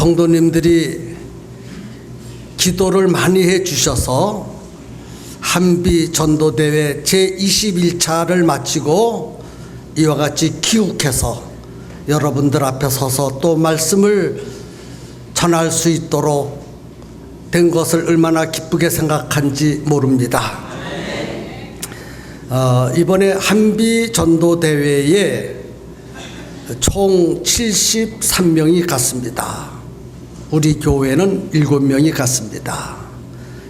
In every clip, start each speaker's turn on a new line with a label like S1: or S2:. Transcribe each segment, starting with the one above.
S1: 성도님들이 기도를 많이 해 주셔서 한비 전도대회 제21차를 마치고 이와 같이 귀국해서 여러분들 앞에 서서 또 말씀을 전할 수 있도록 된 것을 얼마나 기쁘게 생각한지 모릅니다. 이번에 한비 전도대회에 총 73명이 갔습니다. 우리 교회는 7명이 갔습니다.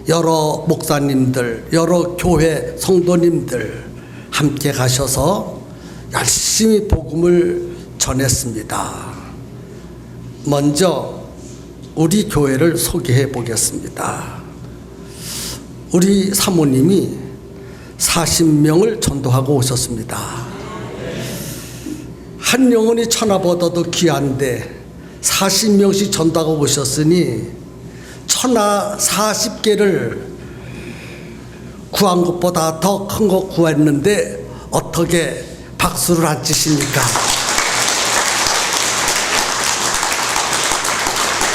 S1: 여러 목사님들, 여러 교회 성도님들 함께 가셔서 열심히 복음을 전했습니다. 먼저 우리 교회를 소개해 보겠습니다. 우리 사모님이 40명을 전도하고 오셨습니다. 한 영혼이 천하보다도 귀한데 40명씩 전도하고 오셨으니 천하 40개를 구한 것보다 더 큰 거 구했는데 어떻게 박수를 안 치십니까?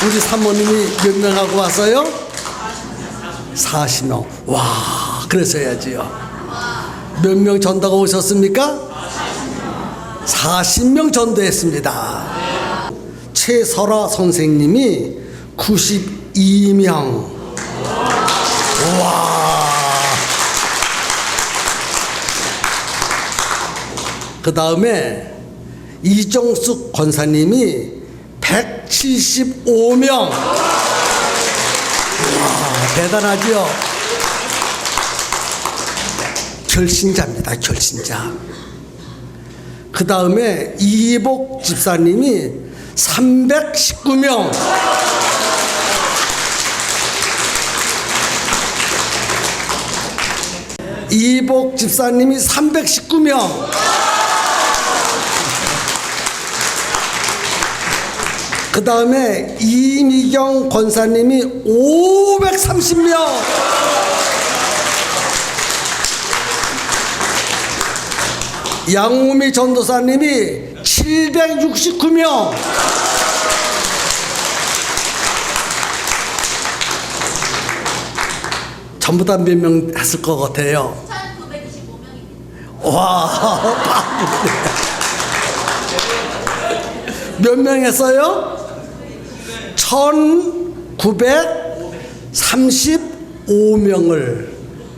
S1: 우리 사모님이 몇 명하고 왔어요? 40명. 와, 그랬어야지요. 몇 명 전도하고 오셨습니까? 40명 전도했습니다. 최설아 선생님이 92명. 와. 그 다음에 이정숙 권사님이 175명. 와, 대단하죠? 결신자입니다, 결신자. 그 다음에 이복 집사님이 319명. 이복 집사님이 319명. 그 다음에 이미경 권사님이 530명. 양우미 전도사님이 769명. 전부 다 몇 명 했을 것 같아요? 1925명입니다. 와, 몇 명 했어요? 1935명을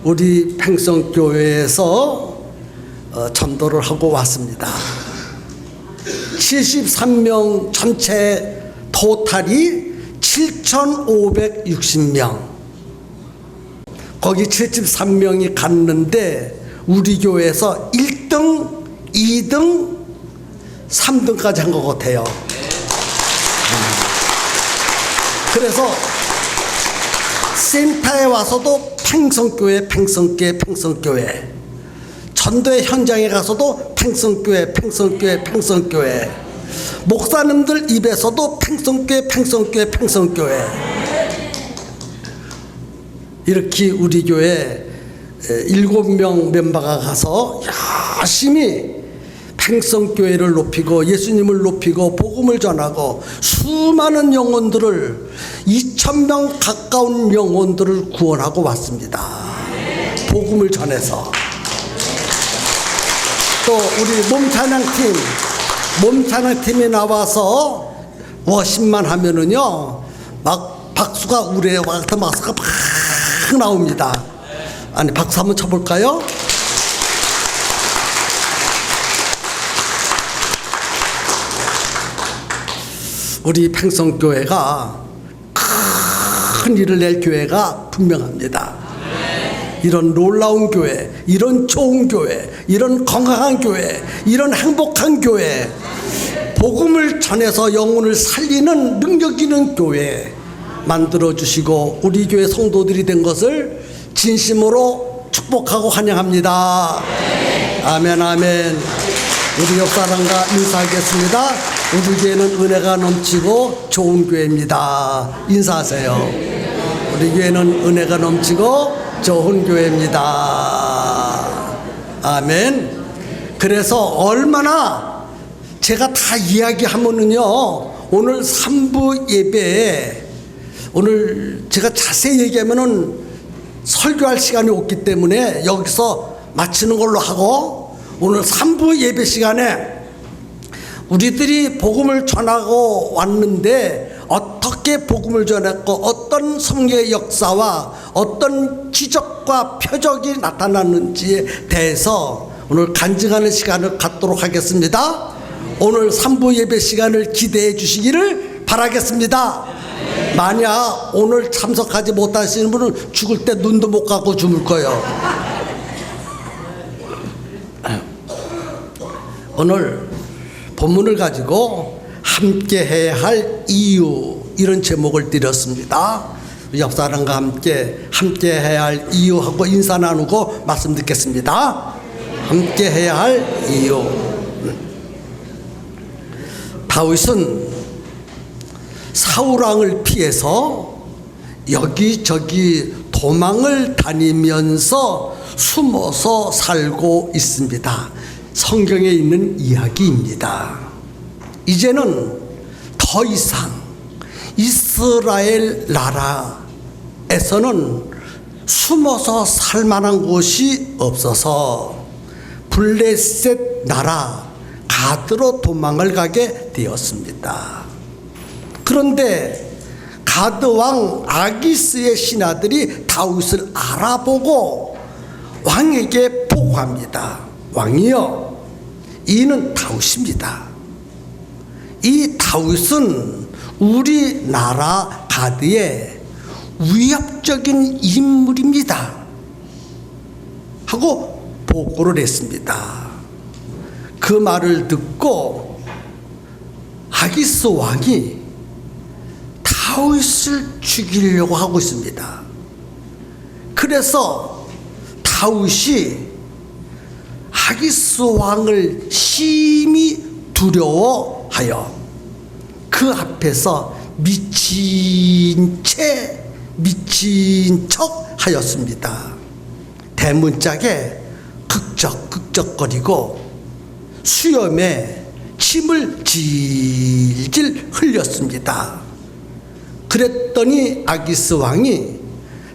S1: 우리 팽성교회에서 전도를 하고 왔습니다. 73명 전체 토탈이 7,560명. 거기 73명이 갔는데 우리 교회에서 1등, 2등, 3등까지 한 것 같아요. 그래서 센터에 와서도 팽성교회, 팽성교회, 팽성교회. 전도의 현장에 가서도 팽성교회, 팽성교회, 팽성교회. 목사님들 입에서도 팽성교회, 팽성교회, 팽성교회. 이렇게 우리 교회 7명 멤버가 가서 열심히 팽성교회를 높이고 예수님을 높이고 복음을 전하고 수많은 영혼들을 2,000명 가까운 영혼들을 구원하고 왔습니다. 복음을 전해서. 또 우리 몸찬양팀이 나와서 워십만 하면은요 막 박수가 우리의 와서 박수가 막 나옵니다. 아니, 박수 한번 쳐볼까요? 우리 팽성교회가 큰 일을 낼 교회가 분명합니다. 이런 놀라운 교회, 이런 좋은 교회, 이런 건강한 교회, 이런 행복한 교회, 복음을 전해서 영혼을 살리는 능력 있는 교회 만들어주시고 우리 교회 성도들이 된 것을 진심으로 축복하고 환영합니다. 아멘, 아멘. 우리 옆사람과 인사하겠습니다. 우리 교회는 은혜가 넘치고 좋은 교회입니다. 인사하세요. 우리 교회는 은혜가 넘치고 좋은 교회입니다. 아멘. 그래서 얼마나 제가 다 이야기하면은요 오늘 3부 예배에 오늘 제가 자세히 얘기하면은 설교할 시간이 없기 때문에 여기서 마치는 걸로 하고, 오늘 3부 예배 시간에 우리들이 복음을 전하고 왔는데 어떻게 복음을 전했고 어떤 성령의 역사와 어떤 기적과 표적이 나타났는지에 대해서 오늘 간증하는 시간을 갖도록 하겠습니다. 오늘 3부 예배 시간을 기대해 주시기를 바라겠습니다. 만약 오늘 참석하지 못하시는 분은 죽을 때 눈도 못 감고 죽을 거예요. 오늘 본문을 가지고 함께 해야 할 이유, 이런 제목을 드렸습니다. 옆 사람과 함께 해야 할 이유하고 인사 나누고 말씀 듣겠습니다. 함께 해야 할 이유. 다윗은 사울 왕을 피해서 여기저기 도망을 다니면서 숨어서 살고 있습니다. 성경에 있는 이야기입니다. 이제는 더 이상 이스라엘 나라에서는 숨어서 살 만한 곳이 없어서 블레셋 나라 가드로 도망을 가게 되었습니다. 그런데 가드 왕 아기스의 신하들이 다윗을 알아보고 왕에게 보고합니다. 왕이여, 이는 다윗입니다. 이 다윗은 우리나라 가드의 위협적인 인물입니다 하고 보고를 했습니다. 그 말을 듣고 아기스 왕이 다윗을 죽이려고 하고 있습니다. 그래서 다윗이 아기스 왕을 심히 두려워하여 그 앞에서 미친 척 하였습니다. 대문짝에 극적극적거리고 수염에 침을 질질 흘렸습니다. 그랬더니 아기스 왕이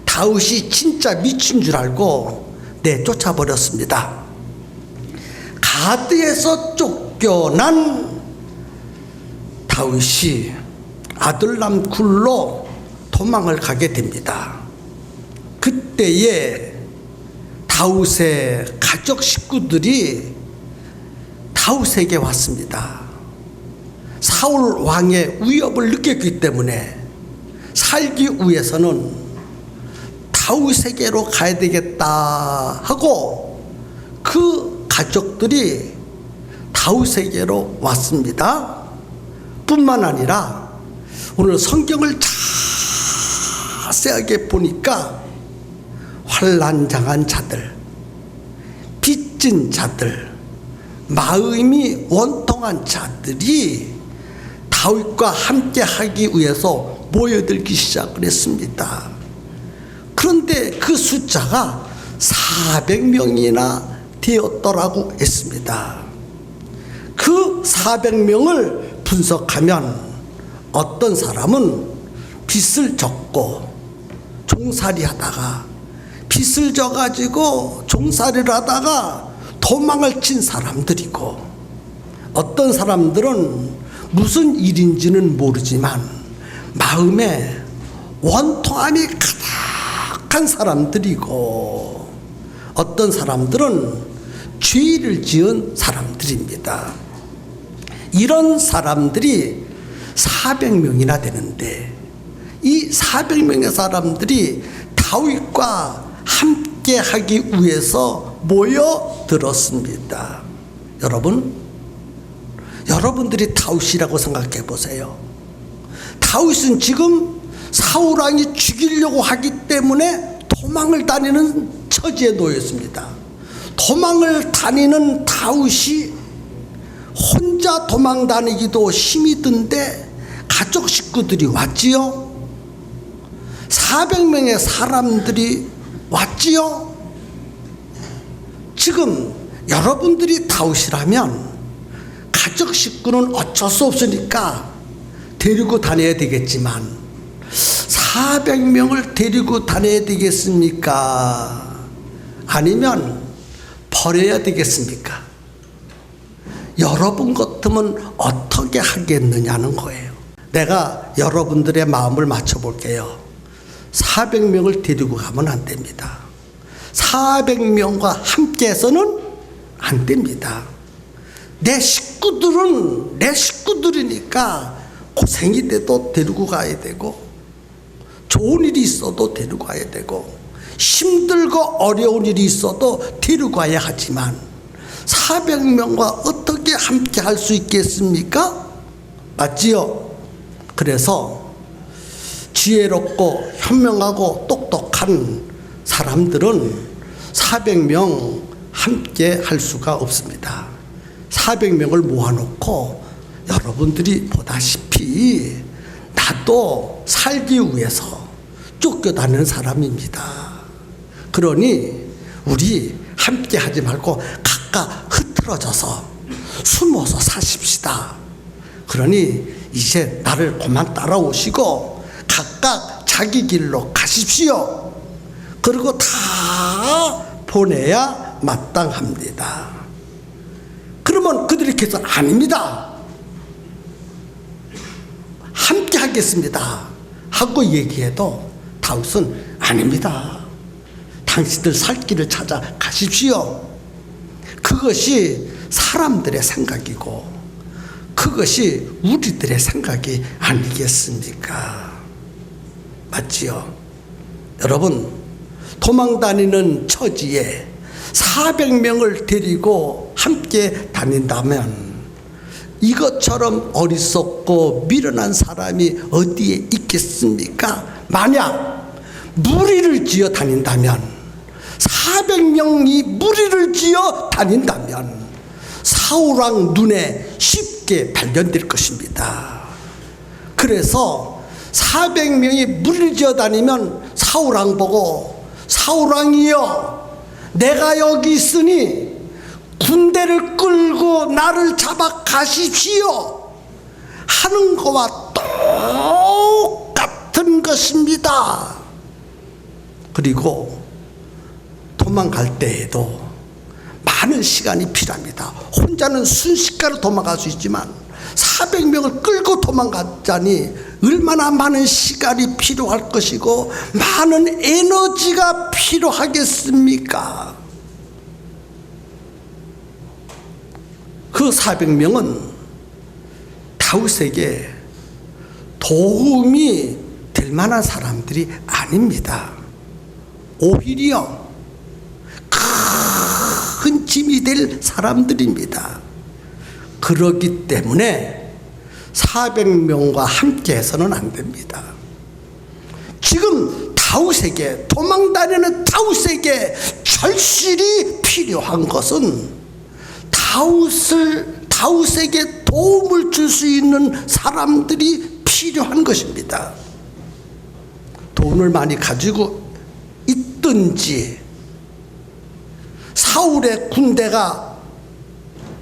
S1: 다윗이 진짜 미친 줄 알고 내쫓아 버렸습니다. 가드에서 쫓겨난 다윗이 아둘람 굴로 도망을 가게 됩니다. 그때에 다윗의 가족 식구들이 다윗에게 왔습니다. 사울 왕의 위협을 느꼈기 때문에 살기 위해서는 다윗에게로 가야 되겠다 하고 그 가족들이 다윗에게로 왔습니다. 뿐만 아니라 오늘 성경을 자세하게 보니까 환난당한 자들, 빚진 자들, 마음이 원통한 자들이 다윗과 함께 하기 위해서 모여들기 시작을 했습니다. 그런데 그 숫자가 400명이나 되었더라고 했습니다. 그 400명을 분석하면 어떤 사람은 빚을 졌고 종살이 하다가 빚을 져가지고 종살이를 하다가 도망을 친 사람들이고, 어떤 사람들은 무슨 일인지는 모르지만 마음에 원통함이 가득한 사람들이고, 어떤 사람들은 죄를 지은 사람들입니다. 이런 사람들이 400명이나 되는데 이 400명의 사람들이 다윗과 함께 하기 위해서 모여들었습니다. 여러분들이 다윗이라고 생각해 보세요. 다윗은 지금 사울 왕이 죽이려고 하기 때문에 도망을 다니는 처지에 놓였습니다. 도망을 다니는 다윗이 혼자 도망 다니기도 힘이 든데 가족 식구들이 왔지요. 400명의 사람들이 왔지요. 지금 여러분들이 다윗이라면 가족 식구는 어쩔 수 없으니까 데리고 다녀야 되겠지만 400명을 데리고 다녀야 되겠습니까? 아니면 버려야 되겠습니까? 여러분 같으면 어떻게 하겠느냐는 거예요. 내가 여러분들의 마음을 맞춰볼게요. 400명을 데리고 가면 안 됩니다. 400명과 함께해서는 안 됩니다. 내 식구들은 내 식구들이니까 고생이 돼도 데리고 가야 되고, 좋은 일이 있어도 데리고 가야 되고, 힘들고 어려운 일이 있어도 데리고 가야 하지만 400명과 어떻게 함께 할 수 있겠습니까? 맞지요? 그래서 지혜롭고 현명하고 똑똑한 사람들은 400명 함께 할 수가 없습니다. 400명을 모아놓고 여러분들이 보다시피 나도 살기 위해서 쫓겨다니는 사람입니다. 그러니 우리 함께 하지 말고 각각 흐트러져서 숨어서 사십시다. 그러니 이제 나를 그만 따라오시고 각각 자기 길로 가십시오. 그리고 다 보내야 마땅합니다. 그러면 그들이 계속 아닙니다, 함께 하겠습니다 하고 얘기해도 다윗은 아닙니다, 당신들 살 길을 찾아 가십시오. 그것이 사람들의 생각이고 그것이 우리들의 생각이 아니겠습니까? 맞지요? 여러분, 도망다니는 처지에 400명을 데리고 함께 다닌다면 이것처럼 어리석고 미련한 사람이 어디에 있겠습니까? 만약 무리를 지어 다닌다면, 400명이 무리를 지어 다닌다면 사울왕 눈에 쉽게 발견될 것입니다. 그래서 400명이 무리를 지어 다니면 사울왕 보고, 사울왕이여, 내가 여기 있으니 군대를 끌고 나를 잡아 가십시오 하는 거와 똑같은 것입니다. 그리고 도망갈 때에도 많은 시간이 필요합니다. 혼자는 순식간에 도망갈 수 있지만 400명을 끌고 도망가자니 얼마나 많은 시간이 필요할 것이고 많은 에너지가 필요하겠습니까? 그 400명은 다윗에게 도움이 될 만한 사람들이 아닙니다. 오히려 큰 짐이 될 사람들입니다. 그렇기 때문에 400명과 함께 해서는 안 됩니다. 지금 다윗에게, 도망다니는 다윗에게 절실히 필요한 것은 다윗에게 도움을 줄 수 있는 사람들이 필요한 것입니다. 돈을 많이 가지고 있든지, 사울의 군대가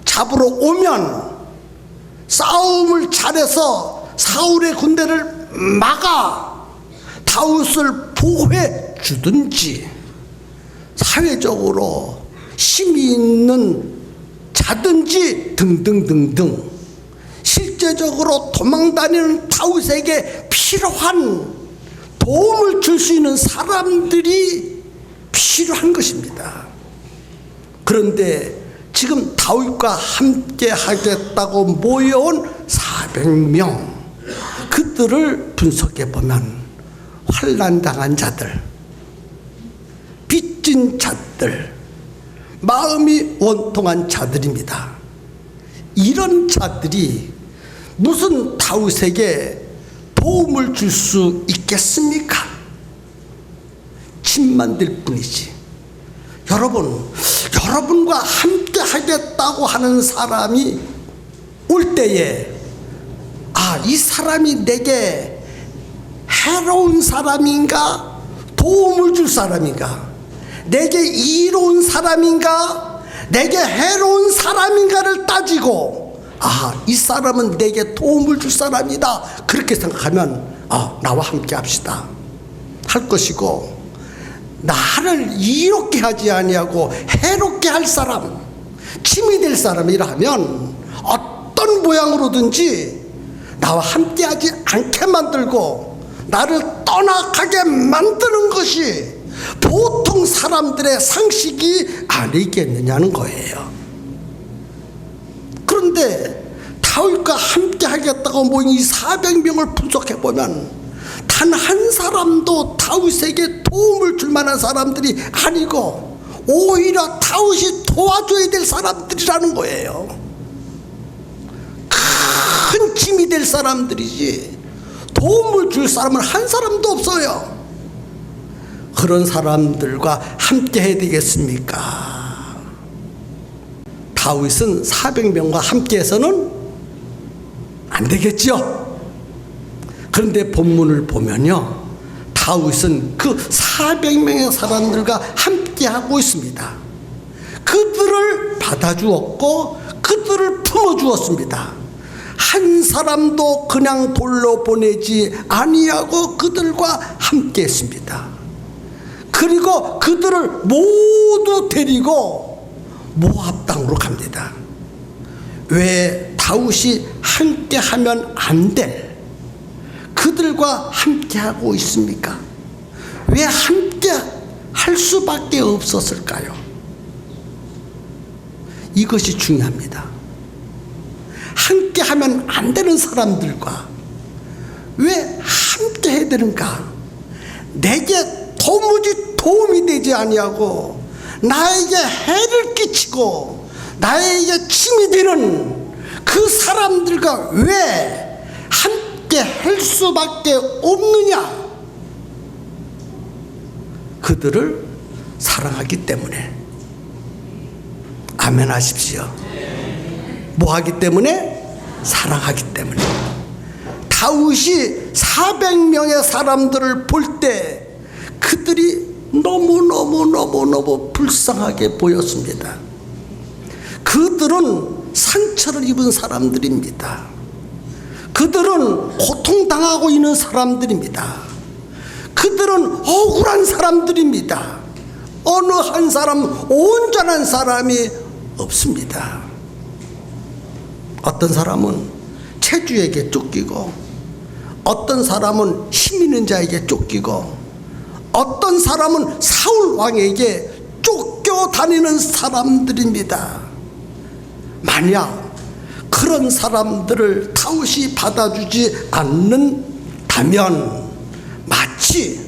S1: 잡으러 오면 싸움을 잘해서 사울의 군대를 막아 다윗을 보호해 주든지, 사회적으로 힘이 있는 자든지 등등등등, 실제적으로 도망다니는 다윗에게 필요한 도움을 줄 수 있는 사람들이 필요한 것입니다. 그런데 지금 다윗과 함께 하겠다고 모여온 400명, 그들을 분석해 보면 환난당한 자들, 빚진 자들, 마음이 원통한 자들입니다. 이런 자들이 무슨 다윗에게 도움을 줄 수 있겠습니까? 짐만 될 뿐이지. 여러분과 함께 하겠다고 하는 사람이 올 때에, 이 사람이 내게 해로운 사람인가, 도움을 줄 사람인가, 내게 이로운 사람인가, 내게 해로운 사람인가를 따지고 이 사람은 내게 도움을 줄 사람이다, 그렇게 생각하면 나와 함께 합시다 할 것이고, 나를 이롭게 하지 아니하고 해롭게 할 사람, 침이 될 사람이라 하면 어떤 모양으로든지 나와 함께 하지 않게 만들고 나를 떠나가게 만드는 것이 보통 사람들의 상식이 아니겠느냐는 거예요. 그런데 다윗과 함께 하겠다고 모인 이 400명을 분석해 보면 단 한 사람도 다윗에게 도움을 줄 만한 사람들이 아니고 오히려 다윗이 도와줘야 될 사람들이라는 거예요. 큰 힘이 될 사람들이지 도움을 줄 사람은 한 사람도 없어요. 그런 사람들과 함께 해야 되겠습니까? 다윗은 400명과 함께 해서는 안 되겠죠. 그런데 본문을 보면요, 다윗은 그 400명의 사람들과 함께 하고 있습니다. 그들을 받아주었고 그들을 품어주었습니다. 한 사람도 그냥 돌려보내지 아니하고 그들과 함께 했습니다. 그리고 그들을 모두 데리고 모압 땅으로 갑니다. 왜 다윗이 함께 하면 안 될 그들과 함께 하고 있습니까? 왜 함께 할 수밖에 없었을까요? 이것이 중요합니다. 함께 하면 안 되는 사람들과 왜 함께 해야 되는가? 내게 도무지 도움이 되지 아니하고 나에게 해를 끼치고 나에게 침이 되는 그 사람들과 왜 함께 할 수밖에 없느냐? 그들을 사랑하기 때문에. 아멘 하십시오. 뭐 하기 때문에? 사랑하기 때문에. 다윗이 400명의 사람들을 볼 때 그들이 너무 불쌍하게 보였습니다. 그들은 상처를 입은 사람들입니다. 그들은 고통당하고 있는 사람들입니다. 그들은 억울한 사람들입니다. 어느 한 사람 온전한 사람이 없습니다. 어떤 사람은 체주에게 쫓기고, 어떤 사람은 힘 있는 자에게 쫓기고, 어떤 사람은 사울 왕에게 쫓겨다니는 사람들입니다. 만약 그런 사람들을 다윗이 받아주지 않는다면 마치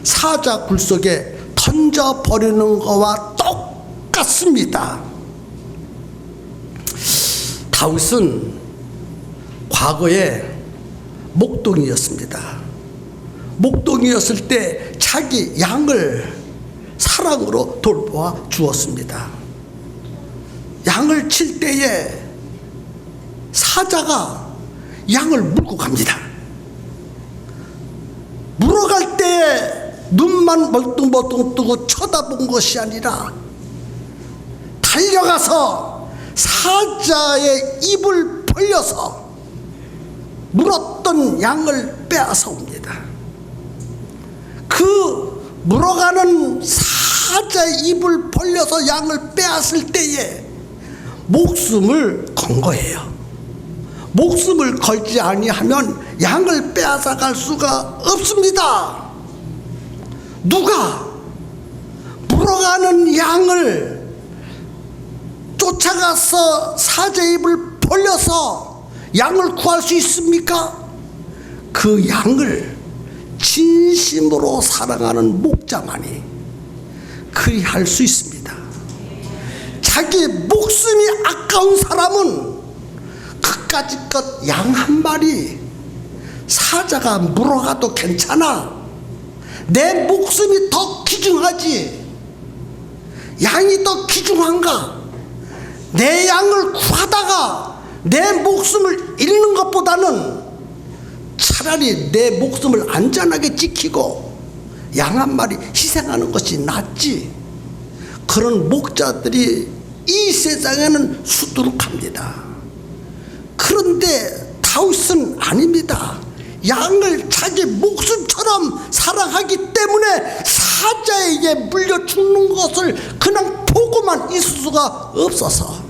S1: 사자 굴 속에 던져버리는 것과 똑같습니다. 다윗은 과거에 목동이었습니다. 목동이었을 때 자기 양을 사랑으로 돌보아 주었습니다. 양을 칠 때에 사자가 양을 물고 갑니다. 물어갈 때 눈만 멀뚱멀뚱 뜨고 쳐다본 것이 아니라 달려가서 사자의 입을 벌려서 물었던 양을 빼앗아 옵니다. 그 물어가는 사자의 입을 벌려서 양을 빼앗을 때에 목숨을 건 거예요. 목숨을 걸지 아니하면 양을 빼앗아 갈 수가 없습니다. 누가 물어가는 양을 쫓아가서 사자의 입을 벌려서 양을 구할 수 있습니까? 그 양을 진심으로 사랑하는 목자만이 그리할 수 있습니다. 자기 목숨이 아까운 사람은 그까짓 양 한 마리 사자가 물어가도 괜찮아. 내 목숨이 더 귀중하지. 양이 더 귀중한가? 내 양을 구하다가 내 목숨을 잃는 것보다는 차라리 내 목숨을 안전하게 지키고 양 한 마리 희생하는 것이 낫지. 그런 목자들이 이 세상에는 수두룩합니다. 그런데 다윗은 아닙니다. 양을 자기 목숨처럼 사랑하기 때문에 사자에게 물려 죽는 것을 그냥 보고만 있을 수가 없어서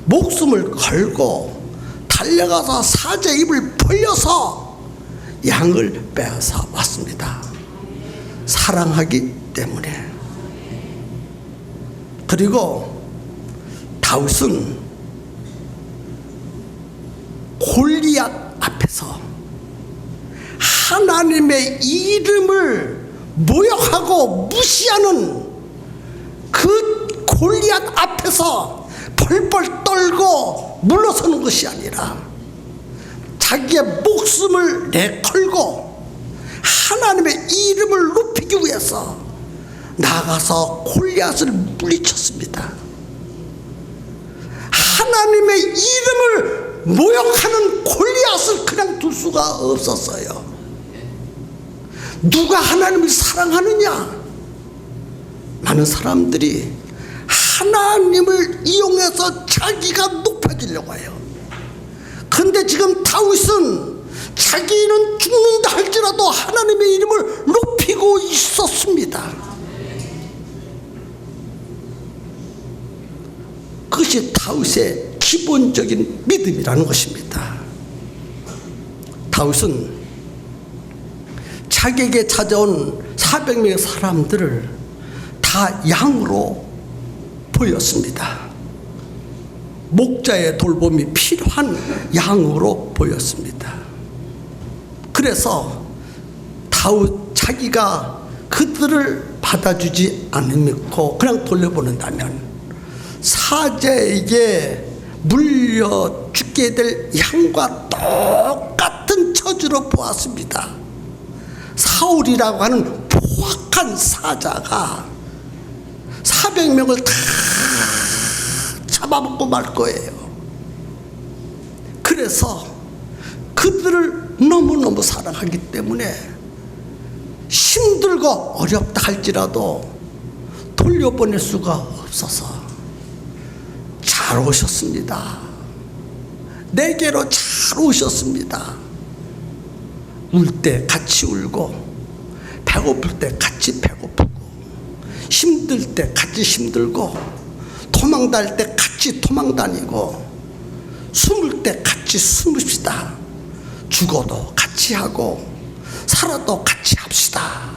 S1: 목숨을 걸고 달려가서 사자 입을 벌려서 양을 빼앗아 왔습니다. 사랑하기 때문에. 그리고 다윗은 골리앗 앞에서 하나님의 이름을 모욕하고 무시하는 그 골리앗 앞에서 벌벌 떨고 물러서는 것이 아니라 자기의 목숨을 내걸고 하나님의 이름을 높이기 위해서 나가서 골리앗을 물리쳤습니다. 하나님의 이름을 모욕하는 골리앗을 그냥 둘 수가 없었어요. 누가 하나님을 사랑하느냐? 많은 사람들이 하나님을 이용해서 자기가 높아지려고 해요. 근데 지금 다윗은 자기는 죽는다 할지라도 하나님의 이름을 높이고 있었습니다. 그것이 다윗의 기본적인 믿음이라는 것입니다. 다윗은 자기에게 찾아온 400명의 사람들을 다 양으로 보였습니다. 목자의 돌봄이 필요한 양으로 보였습니다. 그래서 다윗 자기가 그들을 받아주지 않고 그냥 돌려보낸다면 사자에게 물려 죽게 될 양과 똑같은 처지로 보았습니다. 사울이라고 하는 포악한 사자가 400명을 다 잡아먹고 말 거예요. 그래서 그들을 너무너무 사랑하기 때문에 힘들고 어렵다 할지라도 돌려보낼 수가 없어서 잘 오셨습니다. 내게로 잘 오셨습니다. 울 때 같이 울고 배고플 때 같이 배고프고 힘들 때 같이 힘들고 도망다닐 때 같이 도망다니고 숨을 때 같이 숨읍시다. 죽어도 같이 하고 살아도 같이 합시다.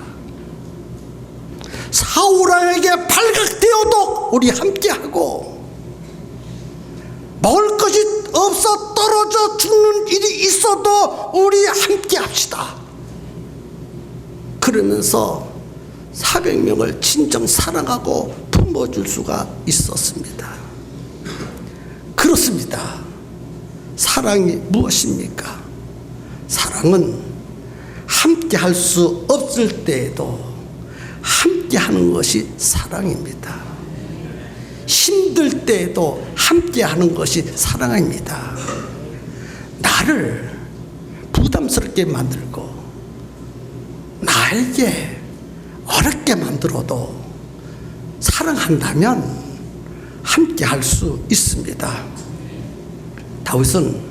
S1: 사울에게 발각되어도 우리 함께하고 먹을 것이 없어 떨어져 죽는 일이 있어도 우리 함께 합시다. 그러면서 400명을 진정 사랑하고 품어줄 수가 있었습니다. 그렇습니다. 사랑이 무엇입니까? 사랑은 함께 할 수 없을 때에도 함께 하는 것이 사랑입니다. 힘들 때에도 함께 하는 것이 사랑입니다. 나를 부담스럽게 만들고 나에게 어렵게 만들어도 사랑한다면 함께 할 수 있습니다. 다윗은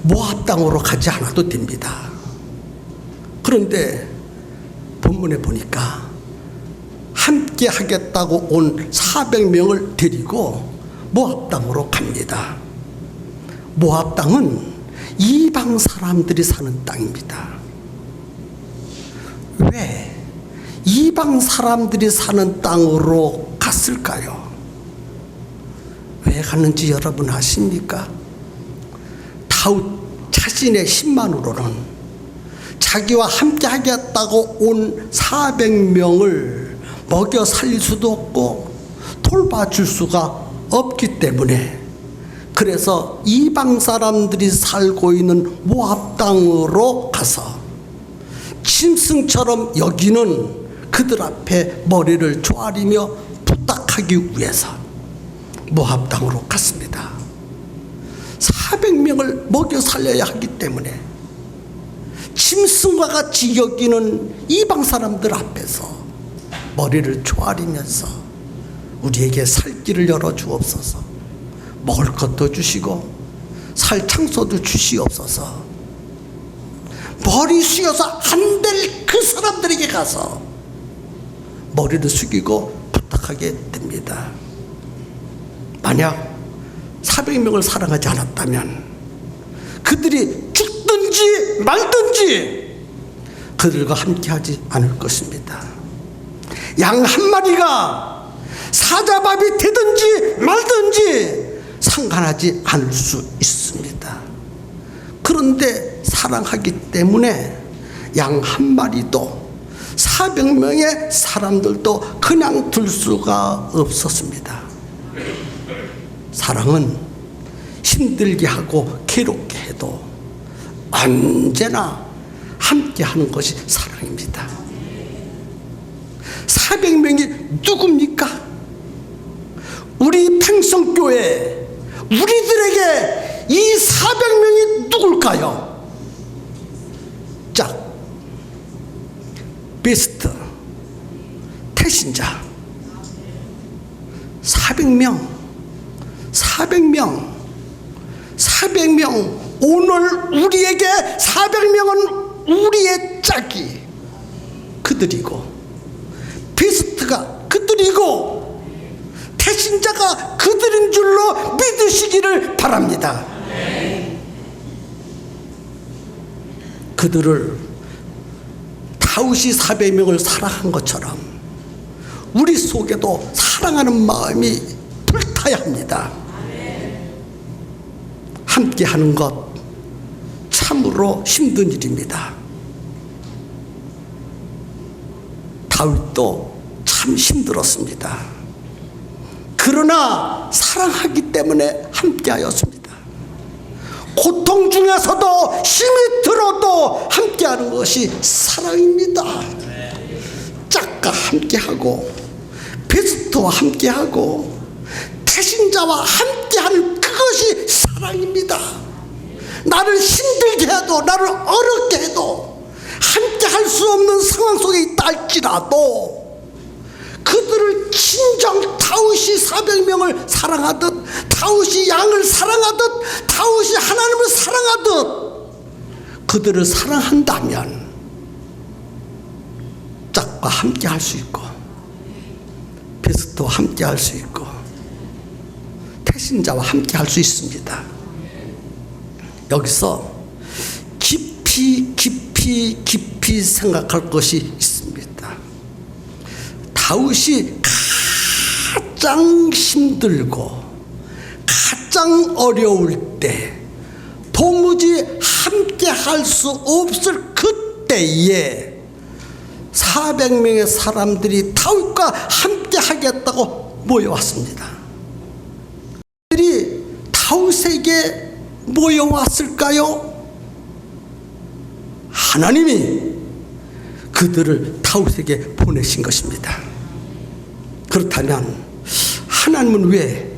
S1: 모압 땅으로 가지 않아도 됩니다. 그런데 본문에 보니까 함께 하겠다고 온 400명을 데리고 모압 땅으로 갑니다. 모압 땅은 이방 사람들이 사는 땅입니다. 왜 이방 사람들이 사는 땅으로 갔을까요? 왜 갔는지 여러분 아십니까? 다윗 자신의 힘만으로는 자기와 함께 하겠다고 온 400명을 먹여 살릴 수도 없고 돌봐줄 수가 없기 때문에 그래서 이방 사람들이 살고 있는 모압 땅으로 가서 짐승처럼 여기는 그들 앞에 머리를 조아리며 부탁하기 위해서 모압 땅으로 갔습니다. 400명을 먹여 살려야 하기 때문에 짐승과 같이 여기는 이방 사람들 앞에서 머리를 조아리면서 우리에게 살 길을 열어 주옵소서, 먹을 것도 주시고 살 창소도 주시옵소서. 머리 숙여서 안 될 그 사람들에게 가서 머리를 숙이고 부탁하게 됩니다. 만약 400명을 사랑하지 않았다면 그들이 죽든지 말든지 그들과 함께하지 않을 것입니다. 양 한 마리가 사자밥이 되든지 말든지 상관하지 않을 수 있습니다. 그런데 사랑하기 때문에 양 한 마리도 400명의 사람들도 그냥 둘 수가 없었습니다. 사랑은 힘들게 하고 괴롭게 해도 언제나 함께 하는 것이 사랑입니다. 400명이 누굽니까? 우리 팽성교회 우리들에게 이 400명이 누굴까요? 짝, 베스트, 태신자 400명 400명 오늘 우리에게 400명은 우리의 짝이 그들이고 베스트가 그들이고 태신자가 그들인 줄로 믿으시기를 바랍니다. 그들을 다윗이 400명을 사랑한 것처럼 우리 속에도 사랑하는 마음이 불타야 합니다. 함께 하는 것 참으로 힘든 일입니다. 다윗도 참 힘들었습니다. 그러나 사랑하기 때문에 함께 하였습니다. 고통 중에서도 힘이 들어도 함께 하는 것이 사랑입니다. 짝과 함께 하고 베스트와 함께 하고 태신자와 함께 하는 그것이 사랑입니다. 나를 힘들게 해도 나를 어렵게 해도 함께 할 수 없는 상황 속에 있다 할지라도 그들을 진정 다윗이 400명을 사랑하듯 다윗이 양을 사랑하듯 다윗이 하나님을 사랑하듯 그들을 사랑한다면 짝과 함께 할 수 있고 베스트와 함께 할 수 있고 태신자와 함께 할 수 있습니다. 여기서 깊이 생각할 것이 있습니다. 다윗이 가장 힘들고 가장 어려울 때 도무지 함께 할 수 없을 그때에 400명의 사람들이 다윗과 함께 하겠다고 모여왔습니다. 그들이 다윗에게 모여왔을까요? 하나님이 그들을 다윗에게 보내신 것입니다. 그렇다면 하나님은 왜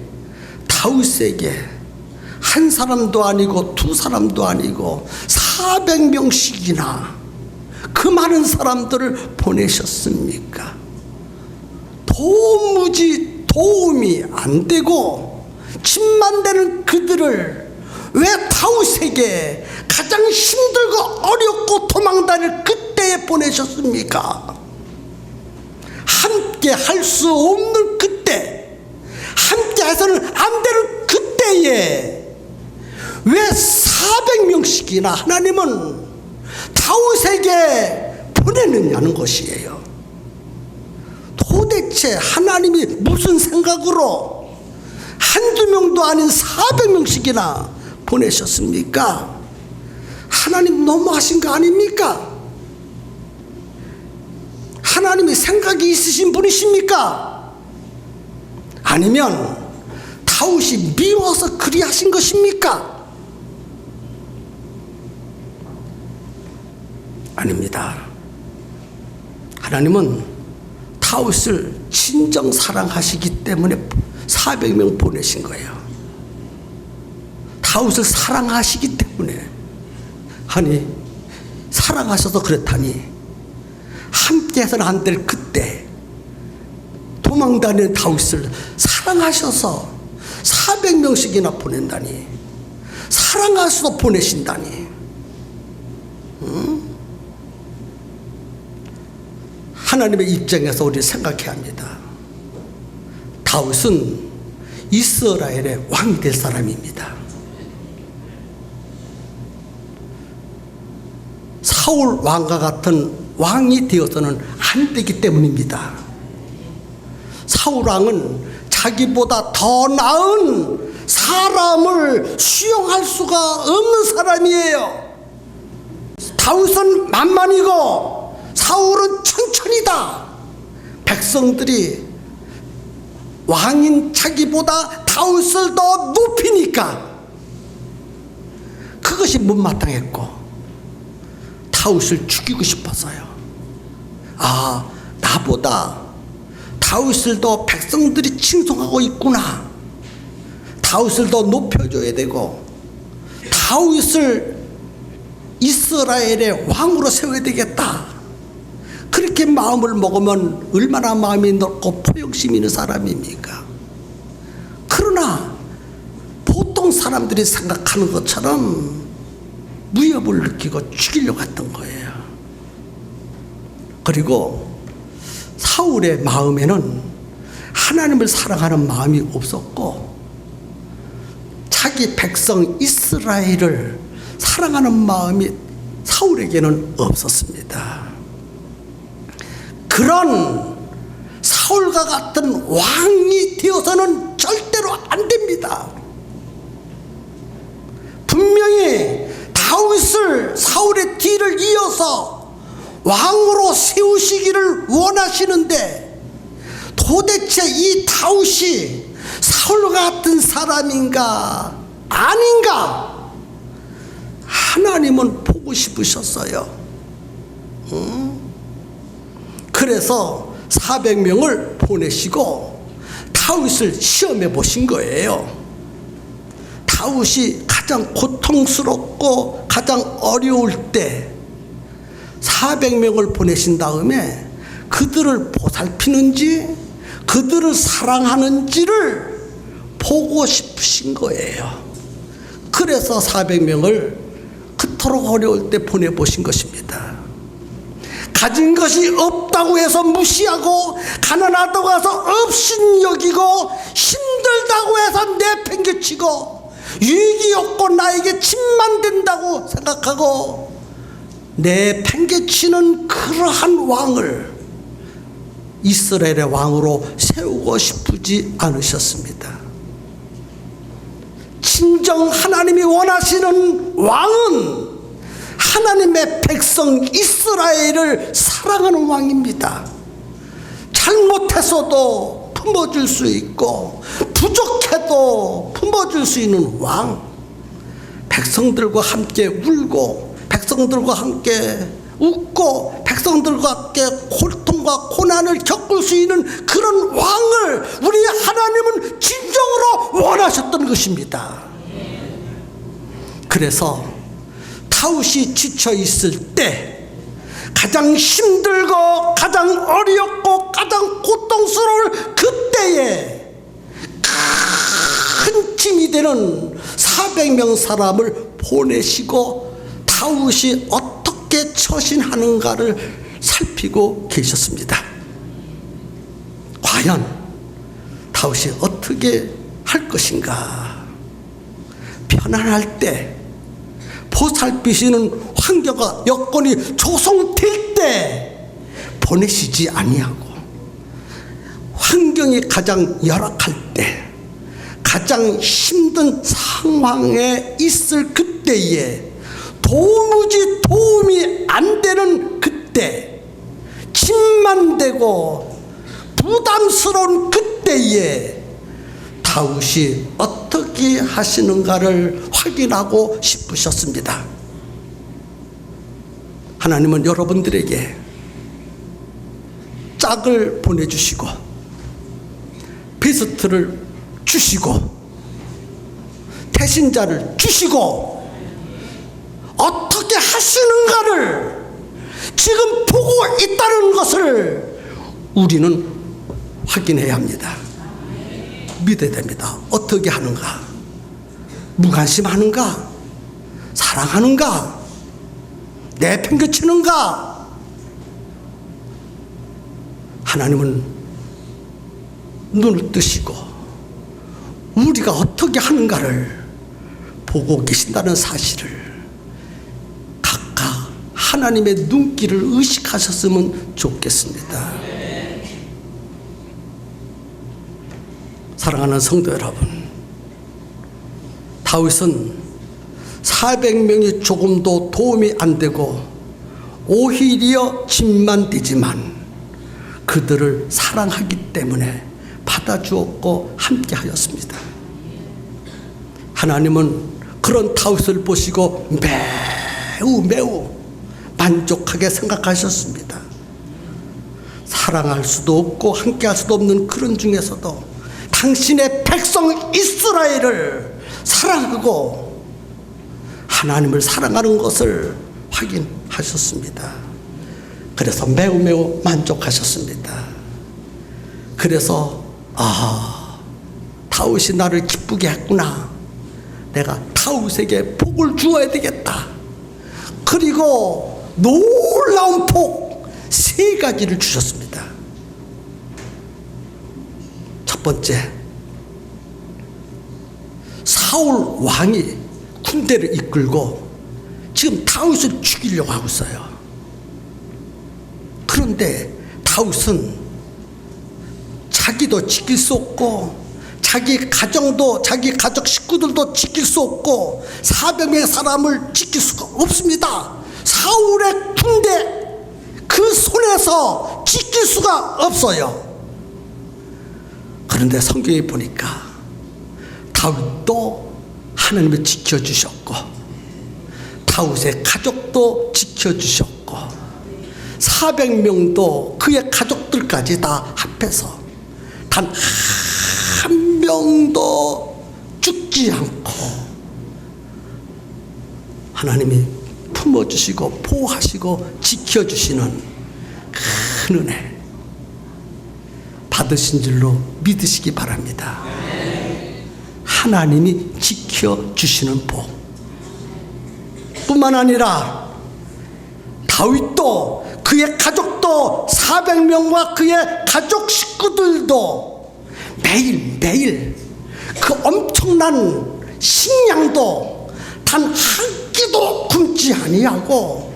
S1: 다윗에게 한 사람도 아니고 두 사람도 아니고 400명씩이나 그 많은 사람들을 보내셨습니까? 도무지 도움이 안 되고 집만 되는 그들을 왜 다윗에게 가장 힘들고 어렵고 도망다닐 그때에 보내셨습니까? 함께 할 수 없는 그때, 함께 해서는 안 되는 그때에 왜 400명씩이나 하나님은 다윗에게 보내느냐는 것이에요. 도대체 하나님이 무슨 생각으로 한두 명도 아닌 400명씩이나 보내셨습니까? 하나님 너무하신 거 아닙니까? 하나님이 생각이 있으신 분이십니까? 아니면 다윗이 미워서 그리 하신 것입니까? 아닙니다. 하나님은 다윗을 진정 사랑하시기 때문에 400명 보내신 거예요. 다윗을 사랑하시기 때문에. 아니, 사랑하셔서 그렇다니 함께 해서는 안 될 그때 도망다니는 다윗을 사랑하셔서 400명씩이나 보낸다니, 사랑하셔서 보내신다니. 하나님의 입장에서 우리 생각해야 합니다. 다윗은 이스라엘의 왕이 될 사람입니다. 사울 왕과 같은 왕이 되어서는 안 되기 때문입니다. 사울 왕은 자기보다 더 나은 사람을 수용할 수가 없는 사람이에요. 다윗은 만만이고 사울은 천천히다. 백성들이 왕인 자기보다 다윗을 더 높이니까 그것이 못마땅했고 다윗을 죽이고 싶어서요. 아, 나보다 다윗을 더 백성들이 칭송하고 있구나. 다윗을 더 높여줘야 되고 다윗을 이스라엘의 왕으로 세워야 되겠다. 그렇게 마음을 먹으면 얼마나 마음이 넓고 포용심 있는 사람입니까? 그러나 보통 사람들이 생각하는 것처럼 무협을 느끼고 죽이려고 했던 거예요. 그리고 사울의 마음에는 하나님을 사랑하는 마음이 없었고 자기 백성 이스라엘을 사랑하는 마음이 사울에게는 없었습니다. 그런 사울과 같은 왕이 되어서는 절대로 안 됩니다. 분명히 다윗을 사울의 뒤를 이어서 왕으로 세우시기를 원하시는데 도대체 이 다윗이 사울과 같은 사람인가 아닌가 하나님은 보고 싶으셨어요. 그래서 400명을 보내시고 다윗을 시험해 보신 거예요. 다윗이 가장 고통스럽고 가장 어려울 때 400명을 보내신 다음에 그들을 보살피는지 그들을 사랑하는지를 보고 싶으신 거예요. 그래서 400명을 그토록 어려울 때 보내보신 것입니다. 가진 것이 없다고 해서 무시하고 가난하다고 해서 없인 여기고 힘들다고 해서 내팽개치고 유익이 없고 나에게 침만 된다고 생각하고 내팽개치는 그러한 왕을 이스라엘의 왕으로 세우고 싶지 않으셨습니다. 진정 하나님이 원하시는 왕은 하나님의 백성 이스라엘을 사랑하는 왕입니다. 잘못해서도 품어줄 수 있고 부족해도 품어줄 수 있는 왕, 백성들과 함께 울고 백성들과 함께 웃고 백성들과 함께 고통과 고난을 겪을 수 있는 그런 왕을 우리 하나님은 진정으로 원하셨던 것입니다. 그래서 다윗이 지쳐 있을 때 가장 힘들고 가장 어렵고 가장 고통스러울 그때에 큰 힘이 되는 400명 사람을 보내시고 다윗이 어떻게 처신하는가를 살피고 계셨습니다. 과연 다윗이 어떻게 할 것인가? 편안할 때 보살피시는 환경과 여건이 조성될 때 보내시지 아니하고 환경이 가장 열악할 때 가장 힘든 상황에 있을 그때에 도무지 도움이 안 되는 그때 짐만 되고 부담스러운 그때에 다윗이 어떻게 하시는가를 확인하고 싶으셨습니다. 하나님은 여러분들에게 짝을 보내주시고 베스트를 주시고 대신자를 주시고 어떻게 하시는가를 지금 보고 있다는 것을 우리는 확인해야 합니다. 믿어야 됩니다. 어떻게 하는가? 무관심하는가? 사랑하는가? 내팽개치는가? 하나님은 눈을 뜨시고 우리가 어떻게 하는가를 보고 계신다는 사실을 각각 하나님의 눈길을 의식하셨으면 좋겠습니다. 사랑하는 성도 여러분, 다윗은 400명이 조금도 도움이 안 되고 오히려 짐만 되지만 그들을 사랑하기 때문에 받아주었고 함께하였습니다. 하나님은 그런 다윗을 보시고 매우 만족하게 생각하셨습니다. 사랑할 수도 없고 함께할 수도 없는 그런 중에서도 당신의 백성 이스라엘을 사랑하고 하나님을 사랑하는 것을 확인하셨습니다. 그래서 매우 만족하셨습니다. 그래서 다윗이 나를 기쁘게 했구나. 내가 다윗에게 복을 주어야 되겠다. 그리고 놀라운 복 3가지를 주셨습니다. 첫 번째, 사울 왕이 군대를 이끌고 지금 다윗을 죽이려고 하고 있어요. 그런데 다윗은 자기도 지킬 수 없고 자기 가정도, 자기 가족 식구들도 지킬 수 없고 400명의 사람을 지킬 수가 없습니다. 사울의 군대 그 손에서 지킬 수가 없어요. 그런데 성경에 보니까 다윗도 하나님을 지켜주셨고 다윗의 가족도 지켜주셨고 400명도 그의 가족들까지 다 합해서 단 한 명도 죽지 않고 하나님이 품어주시고 보호하시고 지켜주시는 큰 은혜 받으신 줄로 믿으시기 바랍니다. 하나님이 지켜주시는 복 뿐만 아니라 다윗도 그의 가족도 400명과 그의 가족 식구들도 매일 그 엄청난 식량도 단 한 끼도 굶지 아니하고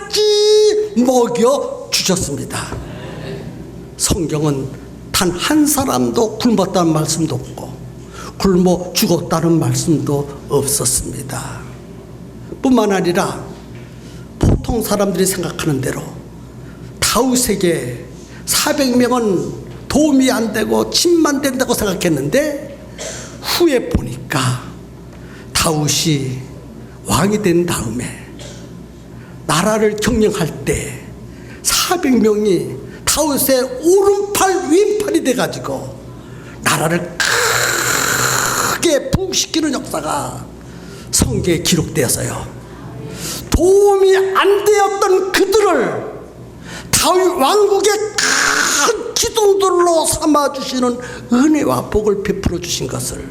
S1: 끝까지 먹여 주셨습니다. 성경은 단 한 사람도 굶었다는 말씀도 없고 굶어 죽었다는 말씀도 없었습니다. 뿐만 아니라 보통 사람들이 생각하는 대로 다윗에게 400명은 도움이 안 되고 침만 된다고 생각했는데 후에 보니까 다윗이 왕이 된 다음에 나라를 경영할 때 400명이 다윗의 오른팔 왼팔이 돼가지고 나라를 크게 부흥시키는 역사가 성경에 기록되어서요. 도움이 안 되었던 그들을 다윗 왕국의 큰 기둥들로 삼아주시는 은혜와 복을 베풀어 주신 것을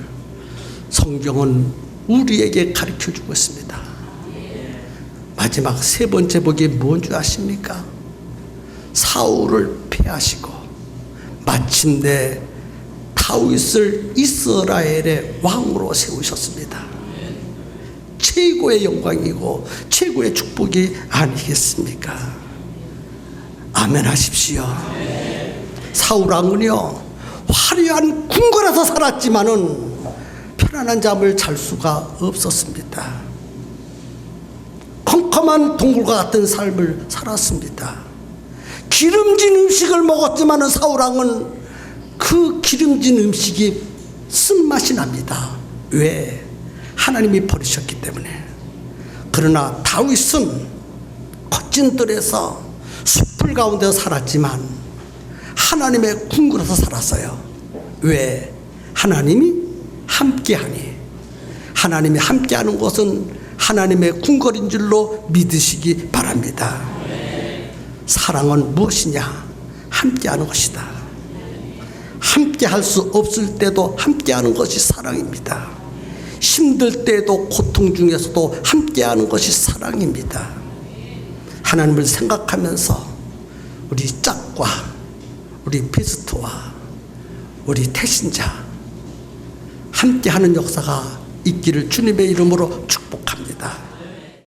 S1: 성경은 우리에게 가르쳐주고 있습니다. 마지막 3번째 복이 뭔 줄 아십니까? 사울을 패하시고 마침내 다윗을 이스라엘의 왕으로 세우셨습니다. 최고의 영광이고 최고의 축복이 아니겠습니까? 아멘 하십시오. 사울 왕은요 화려한 궁궐에서 살았지만은 편안한 잠을 잘 수가 없었습니다. 컴컴한 동굴과 같은 삶을 살았습니다. 기름진 음식을 먹었지만은 사울 왕은 그 기름진 음식이 쓴맛이 납니다. 왜? 하나님이 버리셨기 때문에. 그러나 다윗은 거친 들에서 숲을 가운데 살았지만 하나님의 궁궐에서 살았어요. 왜? 하나님이 함께하니. 하나님이 함께하는 것은 하나님의 궁궐인 줄로 믿으시기 바랍니다. 사랑은 무엇이냐? 함께하는 것이다. 함께할 수 없을 때도 함께하는 것이 사랑입니다. 힘들 때도 고통 중에서도 함께하는 것이 사랑입니다. 하나님을 생각하면서 우리 짝과 우리 베스트와 우리 태신자 함께하는 역사가 있기를 주님의 이름으로 축복합니다.